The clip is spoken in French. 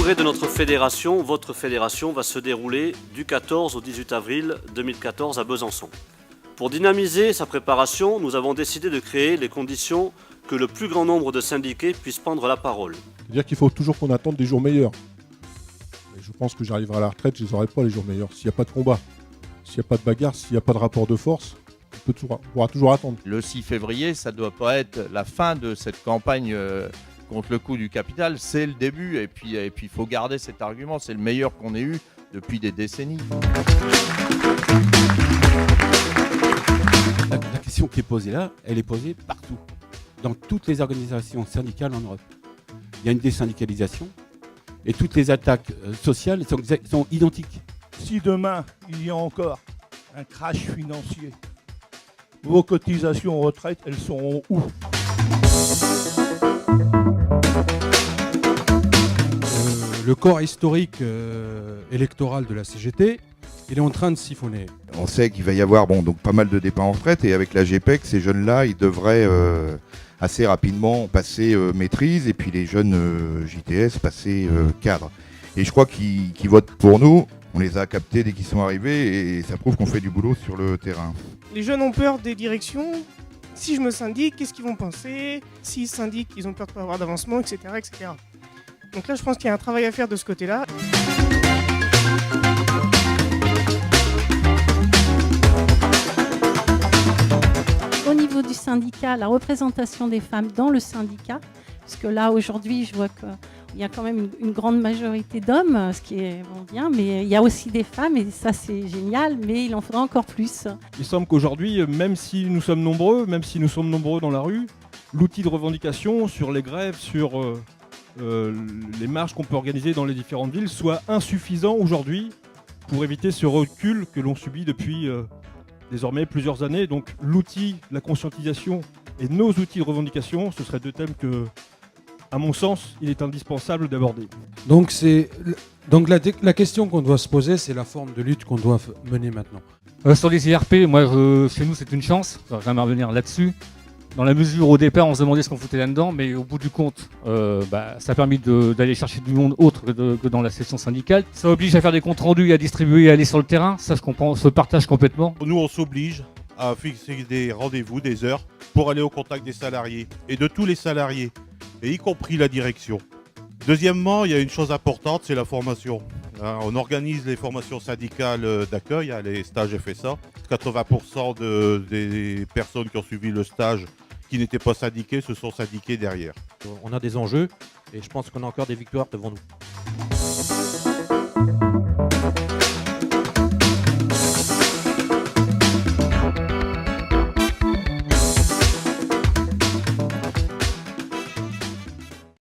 congrès de notre fédération, votre fédération, va se dérouler du 14 au 18 avril 2014 à Besançon. Pour dynamiser sa préparation, nous avons décidé de créer les conditions que le plus grand nombre de syndiqués puissent prendre la parole. C'est-à-dire qu'il faut toujours qu'on attende des jours meilleurs. Et je pense que j'arriverai à la retraite, je ne les aurai pas les jours meilleurs. S'il n'y a pas de combat, s'il n'y a pas de bagarre, s'il n'y a pas de rapport de force, on pourra toujours attendre. Le 6 février, ça ne doit pas être la fin de cette campagne contre le coût du capital, c'est le début. Et puis il faut garder cet argument, c'est le meilleur qu'on ait eu depuis des décennies. La question qui est posée là, elle est posée partout, dans toutes les organisations syndicales en Europe. Il y a une désyndicalisation et toutes les attaques sociales sont identiques. Si demain, il y a encore un crash financier, vos cotisations retraite, elles seront où ? Le corps historique électoral de la CGT, il est en train de siphonner. On sait qu'il va y avoir donc pas mal de départs en retraite et avec la GPEC, ces jeunes-là, ils devraient assez rapidement passer maîtrise et puis les jeunes JTS passer cadre. Et je crois qu'ils votent pour nous. On les a captés dès qu'ils sont arrivés et ça prouve qu'on fait du boulot sur le terrain. Les jeunes ont peur des directions. Si je me syndique, qu'est-ce qu'ils vont penser ? S'ils syndiquent, ils ont peur de ne pas avoir d'avancement, etc., etc. Donc là, je pense qu'il y a un travail à faire de ce côté-là. Au niveau du syndicat, la représentation des femmes dans le syndicat, parce que là, aujourd'hui, je vois qu'il y a quand même une grande majorité d'hommes, ce qui est bien, mais il y a aussi des femmes, et ça, c'est génial, mais il en faudra encore plus. Il semble qu'aujourd'hui, même si nous sommes nombreux dans la rue, l'outil de revendication sur les grèves, sur les marches qu'on peut organiser dans les différentes villes, soit insuffisant aujourd'hui pour éviter ce recul que l'on subit depuis désormais plusieurs années. Donc l'outil, la conscientisation et nos outils de revendication, ce seraient deux thèmes que, à mon sens, il est indispensable d'aborder. Donc la question qu'on doit se poser, c'est la forme de lutte qu'on doit mener maintenant. Sur les IRP, moi, chez nous, c'est une chance. Je vais jamais revenir là-dessus. Dans la mesure, au départ, on se demandait ce qu'on foutait là-dedans, mais au bout du compte, ça a permis d'aller chercher du monde autre que dans la session syndicale. Ça oblige à faire des comptes rendus, à distribuer, à aller sur le terrain. Ça, je comprends, on se partage complètement. Nous, on s'oblige à fixer des rendez-vous, des heures, pour aller au contact des salariés, et de tous les salariés, et y compris la direction. Deuxièmement, il y a une chose importante, c'est la formation. On organise les formations syndicales d'accueil, les stages FSA. 80% des personnes qui ont suivi le stage qui n'étaient pas syndiquées se sont syndiquées derrière. On a des enjeux et je pense qu'on a encore des victoires devant nous.